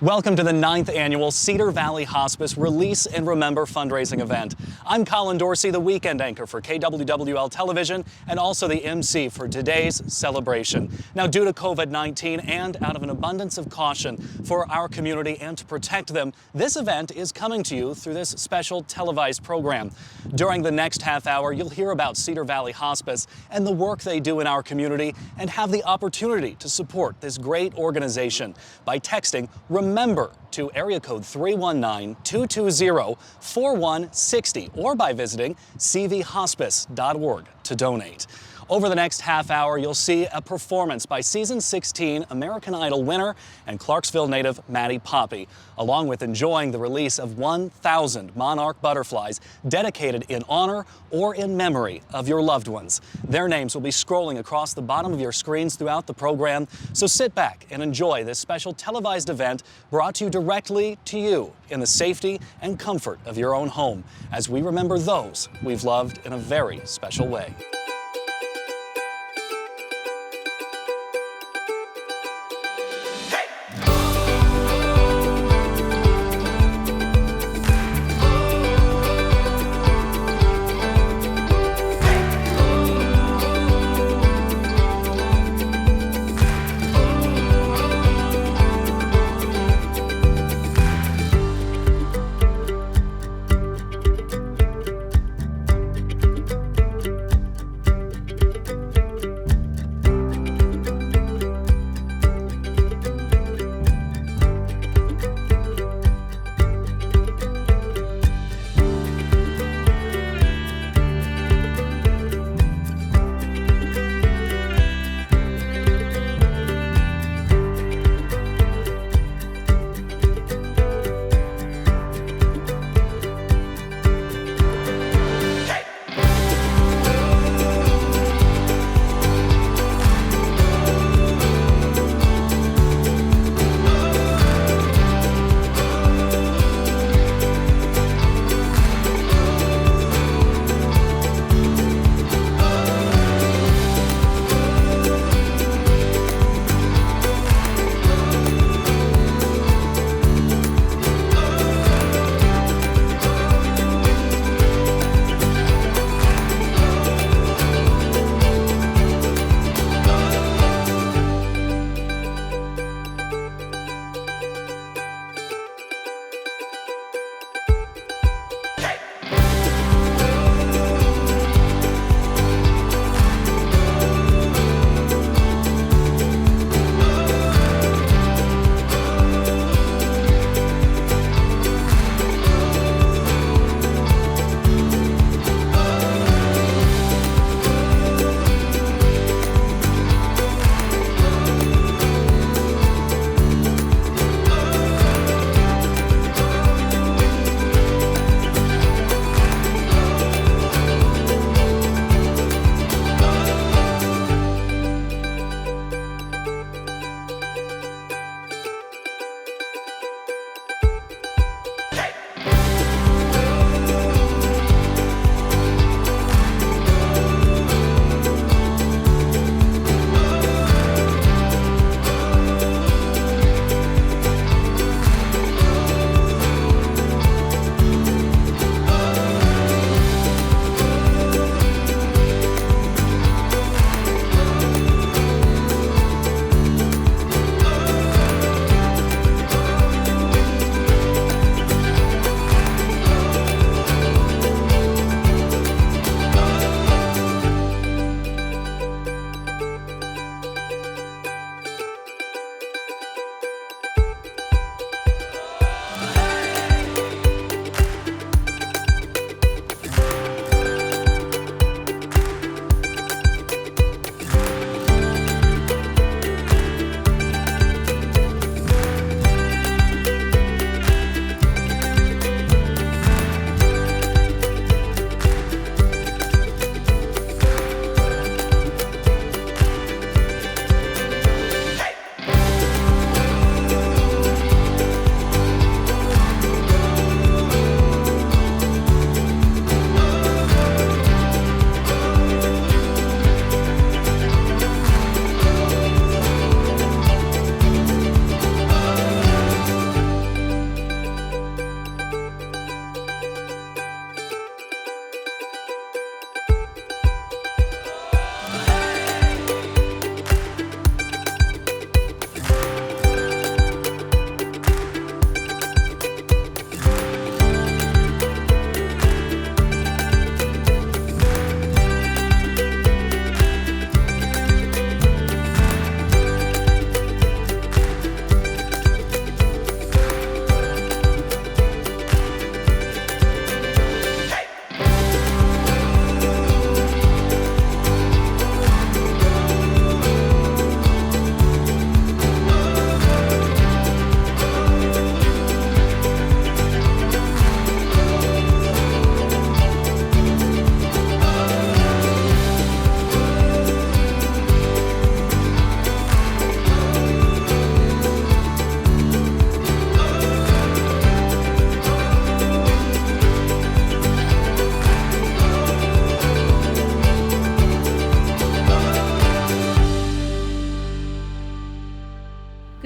Welcome to the 9th annual Cedar Valley Hospice Release and Remember fundraising event. I'm Colin Dorsey, the weekend anchor for KWWL Television and also the MC for today's celebration. Now, due to COVID-19 and out of an abundance of caution for our community and to protect them, this event is coming to you through this special televised program. During the next half hour, you'll hear about Cedar Valley Hospice and the work they do in our community and have the opportunity to support this great organization by texting Remember to area code 319-220-4160 or by visiting cvhospice.org to donate. Over the next half hour, you'll see a performance by season 16 American Idol winner and Clarksville native Maddie Poppy, along with enjoying the release of 1,000 Monarch butterflies dedicated in honor or in memory of your loved ones. Their names will be scrolling across the bottom of your screens throughout the program, so sit back and enjoy this special televised event brought to you directly to you in the safety and comfort of your own home as we remember those we've loved in a very special way.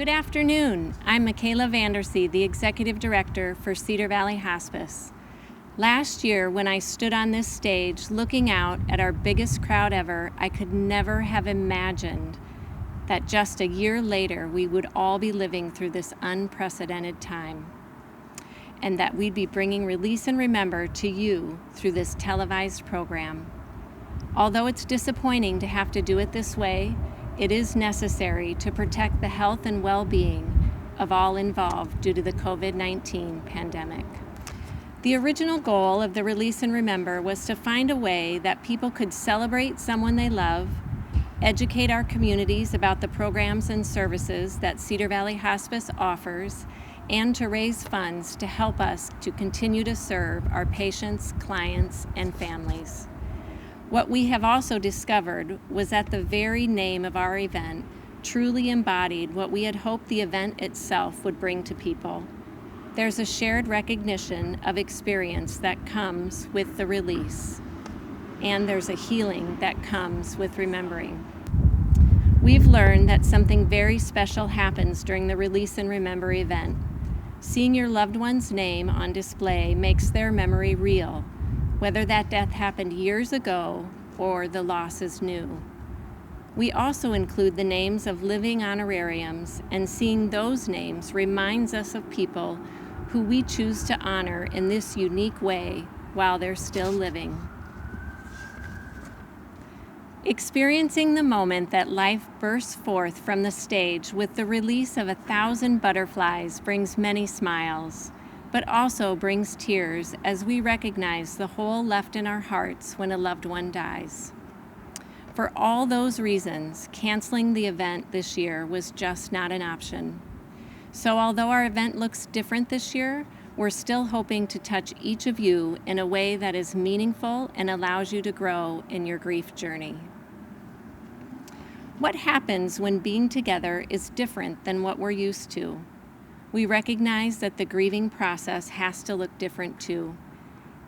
Good afternoon. I'm Michaela Vandersee, the Executive Director for Cedar Valley Hospice. Last year, when I stood on this stage looking out at our biggest crowd ever, I could never have imagined that just a year later we would all be living through this unprecedented time, and that we'd be bringing Release and Remember to you through this televised program. Although it's disappointing to have to do it this way, it is necessary to protect the health and well-being of all involved due to the COVID-19 pandemic. The original goal of the Release and Remember was to find a way that people could celebrate someone they love, educate our communities about the programs and services that Cedar Valley Hospice offers, and to raise funds to help us to continue to serve our patients, clients, and families. What we have also discovered was that the very name of our event truly embodied what we had hoped the event itself would bring to people. There's a shared recognition of experience that comes with the release, and there's a healing that comes with remembering. We've learned that something very special happens during the Release and Remember event. Seeing your loved one's name on display makes their memory real, whether that death happened years ago or the loss is new. We also include the names of living honorariums, and seeing those names reminds us of people who we choose to honor in this unique way while they're still living. Experiencing the moment that life bursts forth from the stage with the release of 1,000 butterflies brings many smiles, but also brings tears as we recognize the hole left in our hearts when a loved one dies. For all those reasons, canceling the event this year was just not an option. So although our event looks different this year, we're still hoping to touch each of you in a way that is meaningful and allows you to grow in your grief journey. What happens when being together is different than what we're used to? We recognize that the grieving process has to look different too,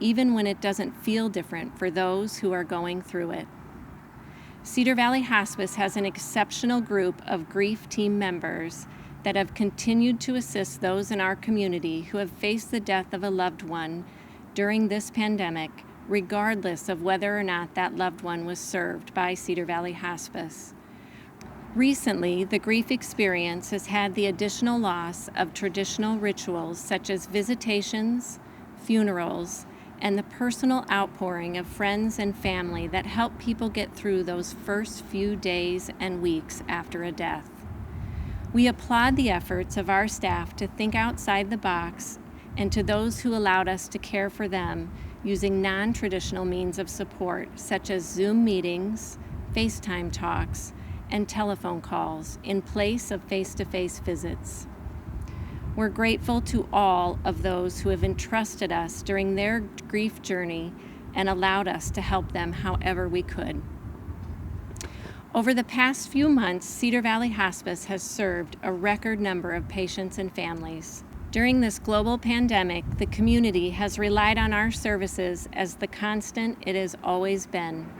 even when it doesn't feel different for those who are going through it. Cedar Valley Hospice has an exceptional group of grief team members that have continued to assist those in our community who have faced the death of a loved one during this pandemic, regardless of whether or not that loved one was served by Cedar Valley Hospice. Recently, the grief experience has had the additional loss of traditional rituals such as visitations, funerals, and the personal outpouring of friends and family that help people get through those first few days and weeks after a death. We applaud the efforts of our staff to think outside the box, and to those who allowed us to care for them using non-traditional means of support such as Zoom meetings, FaceTime talks, and telephone calls in place of face-to-face visits. We're grateful to all of those who have entrusted us during their grief journey and allowed us to help them however we could. Over the past few months, Cedar Valley Hospice has served a record number of patients and families. During this global pandemic, the community has relied on our services as the constant it has always been.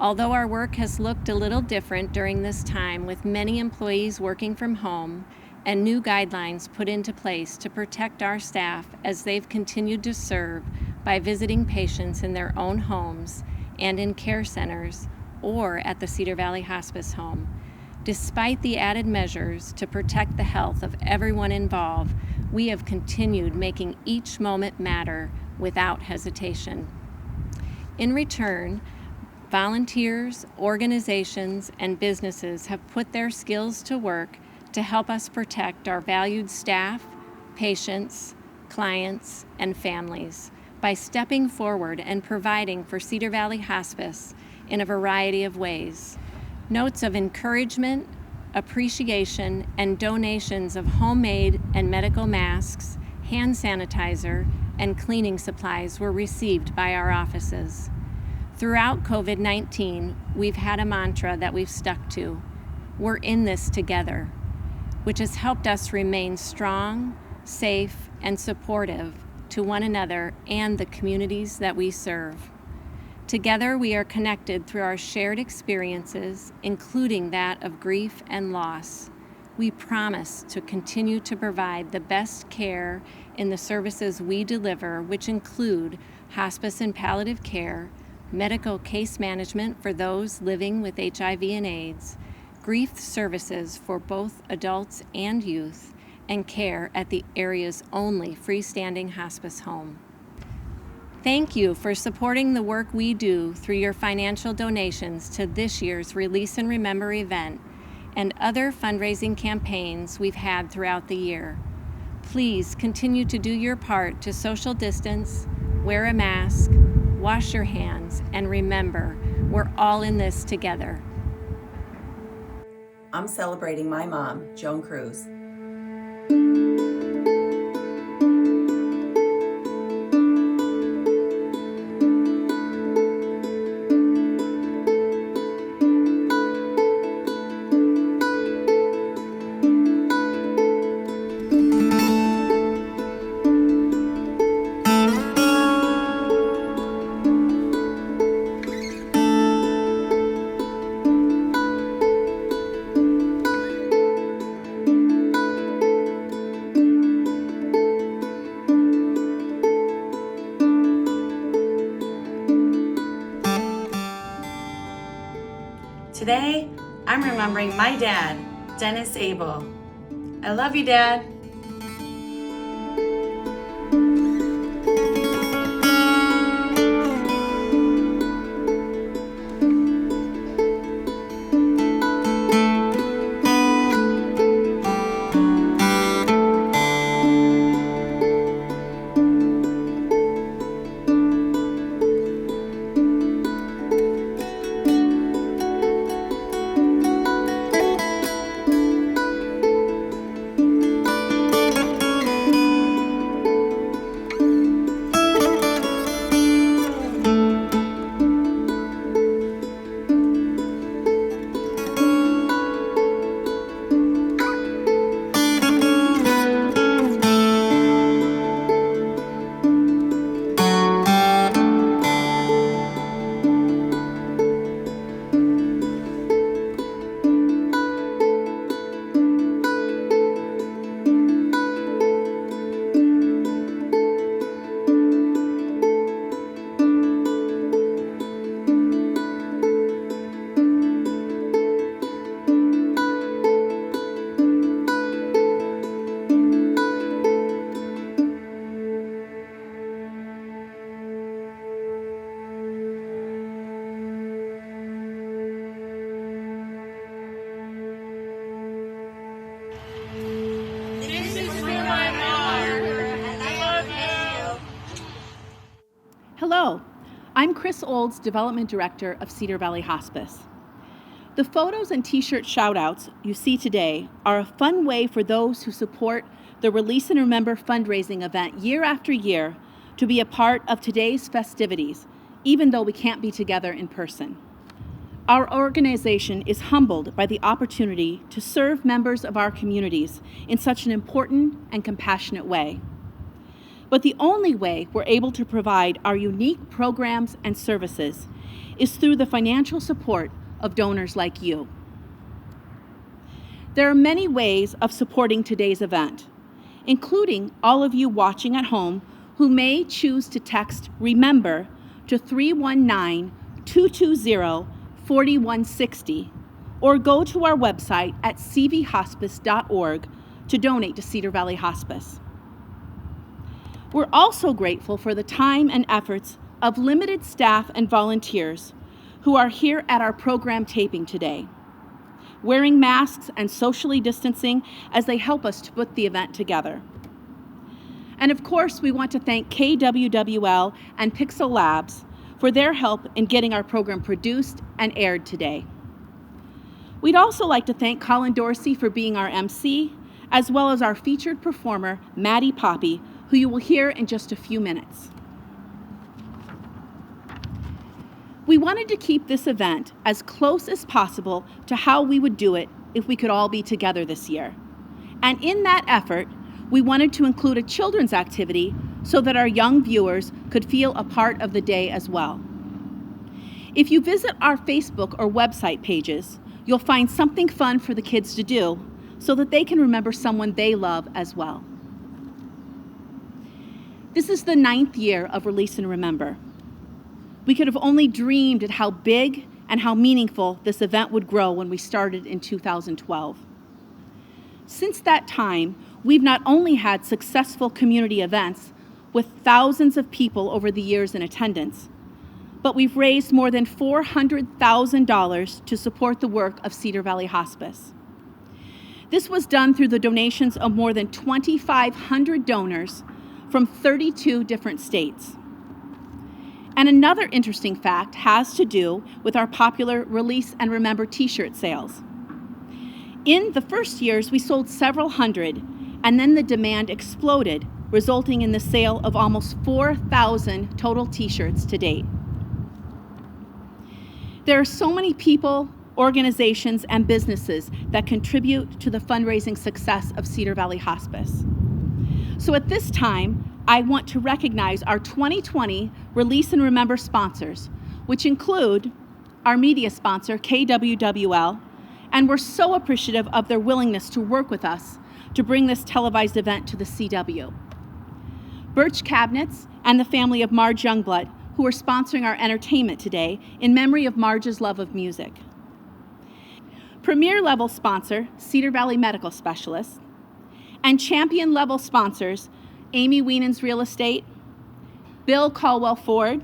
Although our work has looked a little different during this time, with many employees working from home and new guidelines put into place to protect our staff as they've continued to serve by visiting patients in their own homes and in care centers or at the Cedar Valley Hospice home. Despite the added measures to protect the health of everyone involved, we have continued making each moment matter without hesitation. In return, volunteers, organizations, and businesses have put their skills to work to help us protect our valued staff, patients, clients, and families by stepping forward and providing for Cedar Valley Hospice in a variety of ways. Notes of encouragement, appreciation, and donations of homemade and medical masks, hand sanitizer, and cleaning supplies were received by our offices. Throughout COVID-19, we've had a mantra that we've stuck to: we're in this together, which has helped us remain strong, safe, and supportive to one another and the communities that we serve. Together, we are connected through our shared experiences, including that of grief and loss. We promise to continue to provide the best care in the services we deliver, which include hospice and palliative care, medical case management for those living with HIV and AIDS, grief services for both adults and youth, and care at the area's only freestanding hospice home. Thank you for supporting the work we do through your financial donations to this year's Release and Remember event and other fundraising campaigns we've had throughout the year. Please continue to do your part to social distance, wear a mask, wash your hands, and remember, we're all in this together. I'm celebrating my mom, Joan Cruz. Today, I'm remembering my dad, Dennis Abel. I love you, Dad. Hello, I'm Chris Olds, Development Director of Cedar Valley Hospice. The photos and t-shirt shout-outs you see today are a fun way for those who support the Release and Remember fundraising event year after year to be a part of today's festivities, even though we can't be together in person. Our organization is humbled by the opportunity to serve members of our communities in such an important and compassionate way. But the only way we're able to provide our unique programs and services is through the financial support of donors like you. There are many ways of supporting today's event, including all of you watching at home who may choose to text REMEMBER to 319-220-4160 or go to our website at cvhospice.org to donate to Cedar Valley Hospice. We're also grateful for the time and efforts of limited staff and volunteers who are here at our program taping today, wearing masks and socially distancing as they help us to put the event together. And of course, we want to thank KWWL and Pixel Labs for their help in getting our program produced and aired today. We'd also like to thank Colin Dorsey for being our MC, as well as our featured performer, Maddie Poppy, who you will hear in just a few minutes. We wanted to keep this event as close as possible to how we would do it if we could all be together this year. And in that effort, we wanted to include a children's activity so that our young viewers could feel a part of the day as well. If you visit our Facebook or website pages, you'll find something fun for the kids to do, so that they can remember someone they love as well. This is the 9th year of Release and Remember. We could have only dreamed at how big and how meaningful this event would grow when we started in 2012. Since that time, we've not only had successful community events with thousands of people over the years in attendance, but we've raised more than $400,000 to support the work of Cedar Valley Hospice. This was done through the donations of more than 2,500 donors from 32 different states. And another interesting fact has to do with our popular Release and Remember t-shirt sales. In the first years, we sold several hundred, and then the demand exploded, resulting in the sale of almost 4,000 total t-shirts to date. There are so many people, organizations, and businesses that contribute to the fundraising success of Cedar Valley Hospice. So at this time, I want to recognize our 2020 Release and Remember sponsors, which include our media sponsor, KWWL, and we're so appreciative of their willingness to work with us to bring this televised event to the CW. Birch Cabinets and the family of Marge Youngblood, who are sponsoring our entertainment today in memory of Marge's love of music. Premier level sponsor, Cedar Valley Medical Specialists, and champion level sponsors, Amy Wienan's Real Estate, Bill Caldwell Ford,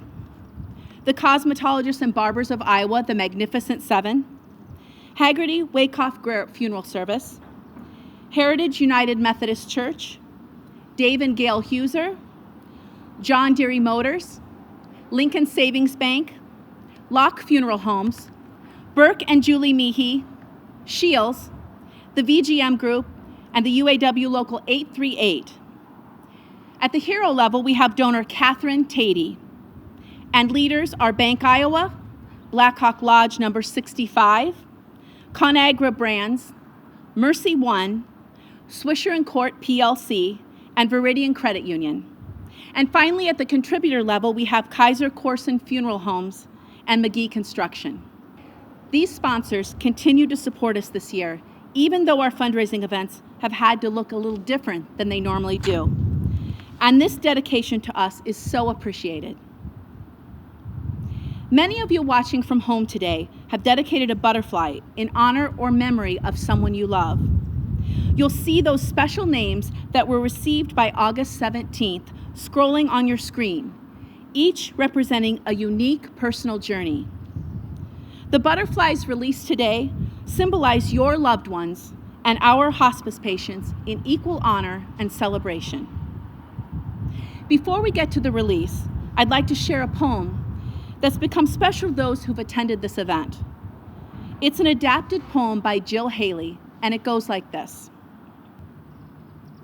the Cosmetologists and Barbers of Iowa, the Magnificent Seven, Haggerty Wakehoff Garrett Funeral Service, Heritage United Methodist Church, Dave and Gail Huser, John Deere Motors, Lincoln Savings Bank, Locke Funeral Homes, Burke and Julie Meehee, Shields, the VGM Group, and the UAW Local 838. At the hero level, we have donor Catherine Tatey, and leaders are Bank Iowa, Blackhawk Lodge number 65, ConAgra Brands, Mercy One, Swisher & Court PLC, and Viridian Credit Union. And finally, at the contributor level, we have Kaiser Corson Funeral Homes and McGee Construction. These sponsors continue to support us this year, even though our fundraising events have had to look a little different than they normally do. And this dedication to us is so appreciated. Many of you watching from home today have dedicated a butterfly in honor or memory of someone you love. You'll see those special names that were received by August 17th scrolling on your screen, each representing a unique personal journey. The butterflies released today symbolize your loved ones and our hospice patients in equal honor and celebration. Before we get to the release, I'd like to share a poem that's become special to those who've attended this event. It's an adapted poem by Jill Haley, and it goes like this.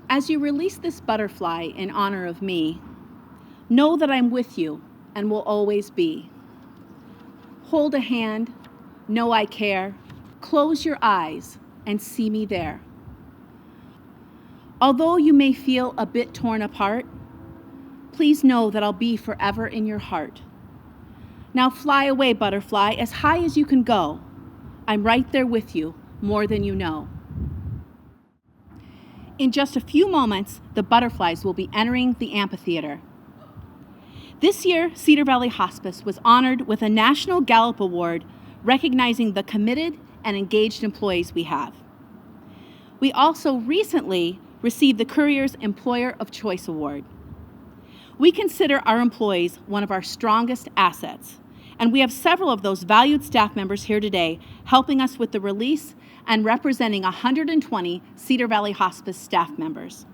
As you release this butterfly in honor of me, know that I'm with you and will always be. Hold a hand, know I care, close your eyes and see me there. Although you may feel a bit torn apart, please know that I'll be forever in your heart. Now fly away, butterfly, as high as you can go. I'm right there with you, more than you know. In just a few moments, the butterflies will be entering the amphitheater. This year, Cedar Valley Hospice was honored with a National Gallup Award recognizing the committed and engaged employees we have. We also recently received the Courier's Employer of Choice Award. We consider our employees one of our strongest assets, and we have several of those valued staff members here today helping us with the release and representing 120 Cedar Valley Hospice staff members.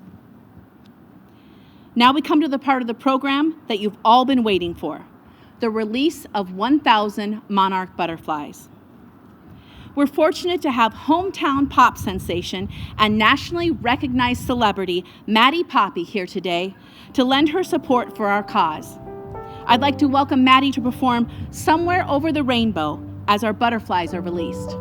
Now we come to the part of the program that you've all been waiting for, the release of 1,000 Monarch butterflies. We're fortunate to have hometown pop sensation and nationally recognized celebrity Maddie Poppy here today to lend her support for our cause. I'd like to welcome Maddie to perform Somewhere Over the Rainbow as our butterflies are released.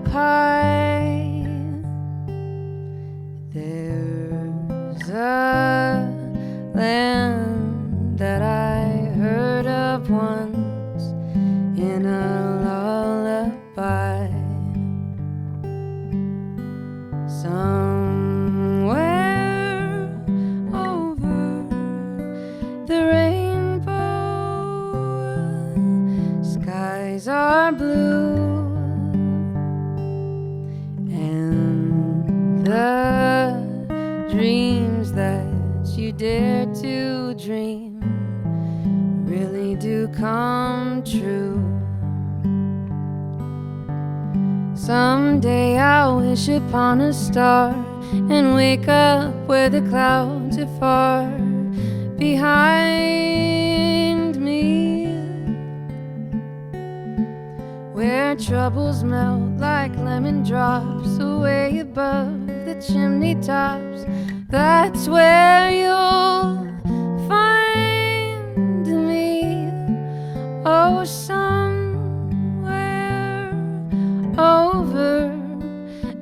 high. There's a land that I heard of once in a lullaby. Somewhere over the rainbow, skies are blue, and the dreams that you dare to dream really do come true. Someday I'll wish upon a star and wake up where the clouds are far behind me, where troubles melt like lemon drops away above the chimney tops. That's where you'll find me. Oh, somewhere over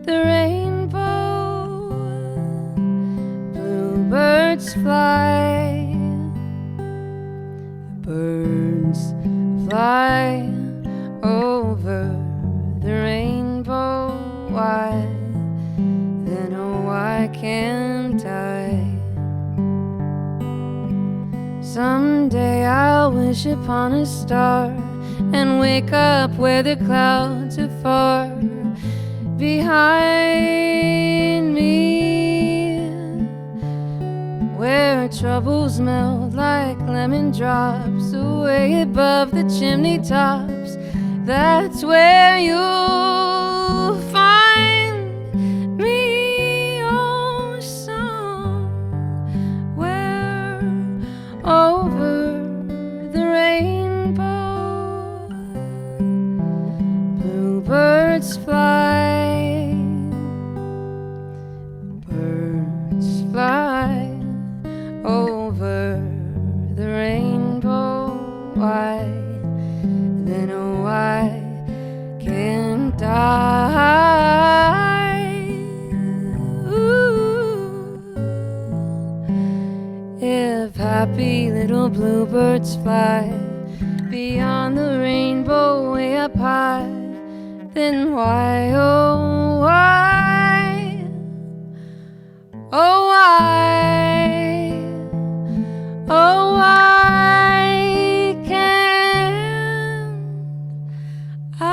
the rainbow, bluebirds fly, birds fly over the rainbow. Why then, oh, why can't I? Someday I'll wish upon a star and wake up where the clouds are far behind me, where troubles melt like lemon drops away above the chimney tops. That's where you'll find me. Oh, somewhere over the rainbow, bluebirds fly, birds fly over the rainbow. Why then, oh, why can't I? Ooh. If happy little bluebirds fly beyond the rainbow way up high, then why, oh why, oh why, oh why can't I?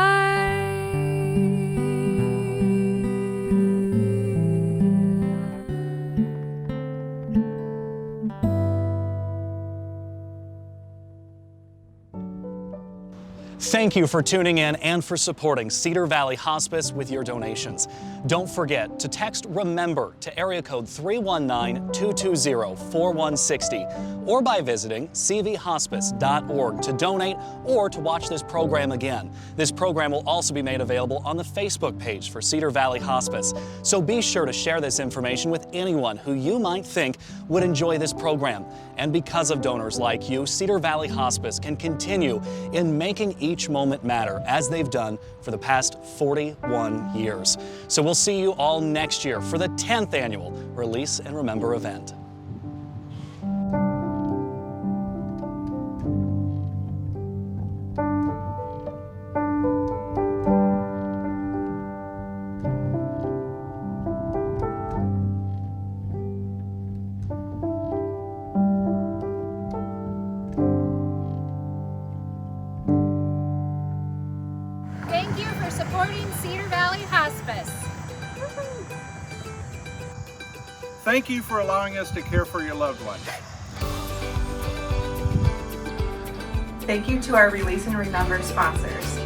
Thank you for tuning in and for supporting Cedar Valley Hospice with your donations. Don't forget to text REMEMBER to area code 319-220-4160 or by visiting cvhospice.org to donate or to watch this program again. This program will also be made available on the Facebook page for Cedar Valley Hospice. So be sure to share this information with anyone who you might think would enjoy this program. And because of donors like you, Cedar Valley Hospice can continue in making each moment matter, as they've done for the past 41 years. So we'll see you all next year for the 10th annual Release and Remember event. Thank you for supporting Cedar Valley Hospice. Thank you for allowing us to care for your loved ones. Thank you to our Release and Remember sponsors.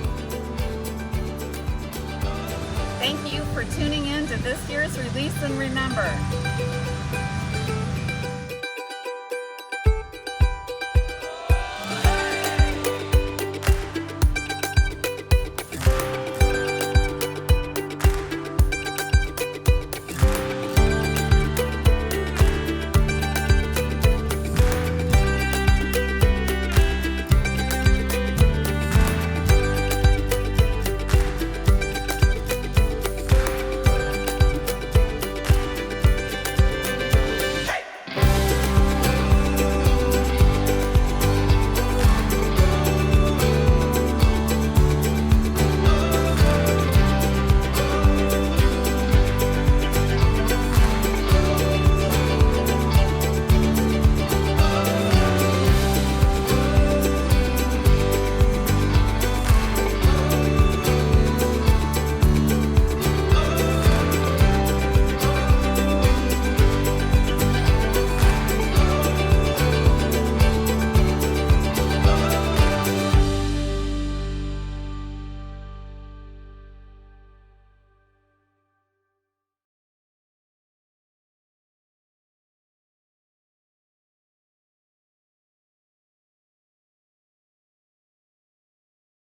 Thank you for tuning in to this year's Release and Remember.